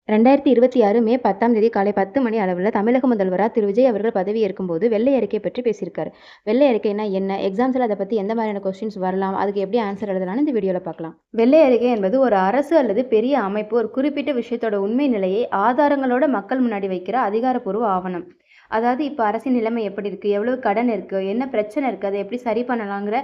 2026 மே 10ஆம் தேதி காலை 10 மணி அளவில் தமிழக முதல்வரா திரு விஜய் அவர்கள் பதவி ஏற்கும்போது வெள்ளை அறிக்கை பற்றி பேசியிருக்காரு. வெள்ளை அறிக்கைனா என்ன? எக்ஸாம்ஸில் அதை பற்றி எந்த மாதிரியான கொஸ்டின்ஸ் வரலாம், அதுக்கு எப்படி ஆன்சர் எழுதலாம்னு இந்த வீடியோவில் பார்க்கலாம். வெள்ளை அறிக்கை என்பது ஒரு அரசு அல்லது பெரிய அமைப்பு ஒரு குறிப்பிட்ட விஷயத்தோட உண்மை நிலையை ஆதாரங்களோட மக்கள் முன்னாடி வைக்கிற அதிகாரப்பூர்வ ஆவணம். அதாவது இப்போ அரசின் நிலைமை எப்படி இருக்குது, எவ்வளவு கடன் இருக்குது, என்ன பிரச்சனை இருக்குது, அதை எப்படி சரி பண்ணலாங்கிற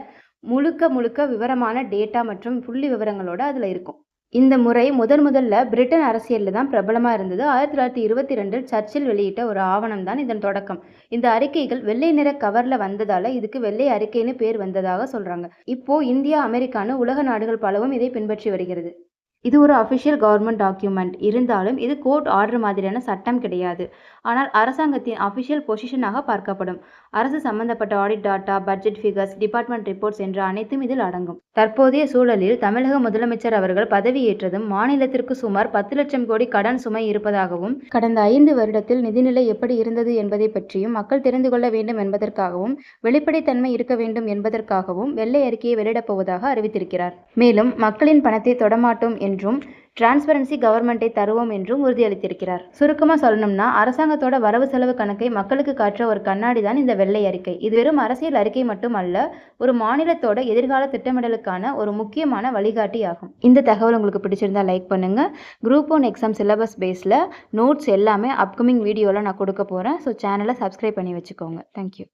முழுக்க விவரமான டேட்டா மற்றும் புள்ளி விவரங்களோட அதில் இருக்கும். இந்த முறை முதல்ல பிரிட்டன் அரசியலில் தான் பிரபலமாக இருந்தது. 1922 சர்ச்சில் வெளியிட்ட ஒரு ஆவணம் தான் இதன் தொடக்கம். இந்த அறிக்கைகள் வெள்ளை நிற கவரில் வந்ததால் இதுக்கு வெள்ளை அறிக்கைன்னு பேர் வந்ததாக சொல்கிறாங்க. இப்போ இந்தியா, அமெரிக்கான்னு உலக நாடுகள் பலவும் இதை பின்பற்றி வருகிறது. இது ஒரு அஃபிஷியல் கவர்மெண்ட் டாக்குமெண்ட் இருந்தாலும் இது கோர்ட் ஆர்டர் மாதிரியான சட்டம் கிடையாது. ஆனால் அரசாங்கத்தின் அஃபிஷியல் பொசிஷனாக பார்க்கப்படும். அரசு சம்பந்தப்பட்ட audit tata, budget figures, department reports என்ற அனைத்தும் இதில் அடங்கும். தற்போதைய சூழலில் தமிழக முதலமைச்சர் அவர்கள் பதவியேற்றதும் மாநிலத்திற்கு சுமார் 10 லட்சம் கோடி கடன் சுமை இருப்பதாகவும், கடந்த 5 வருடத்தில் நிதிநிலை எப்படி இருந்தது என்பதை பற்றியும் மக்கள் தெரிந்து கொள்ள வேண்டும் என்பதற்காகவும், வெளிப்படைத்தன்மை இருக்க வேண்டும் என்பதற்காகவும் வெள்ளை அறிக்கையை வெளியிடப் போவதாக அறிவித்திருக்கிறார். மேலும் மக்களின் பணத்தை தொடமாட்டோம் என்றும், டிரான்ஸ்பரன்சி கவர்மெண்ட்டை தருவோம் என்றும் உறுதியளித்திருக்கிறார். சுருக்கமாக சொல்லணும்னா, அரசாங்கத்தோட வரவு செலவு கணக்கை மக்களுக்கு காற்ற ஒரு கண்ணாடி தான் இந்த வெள்ளை அறிக்கை. இது வெறும் அரசியல் அறிக்கை மட்டும் அல்ல, ஒரு மாநிலத்தோட எதிர்கால திட்டமிடலுக்கான ஒரு முக்கியமான வழிகாட்டி ஆகும். இந்த தகவல் உங்களுக்கு பிடிச்சிருந்தா லைக் பண்ணுங்க. குரூப் 1 எக்ஸாம் சிலபஸ் பேஸில் நோட்ஸ் எல்லாமே அப்கமிங் வீடியோவில் நான் கொடுக்க போகிறேன். ஸோ சேனலை சப்ஸ்கிரைப் பண்ணி வச்சுக்கோங்க. தேங்க்யூ.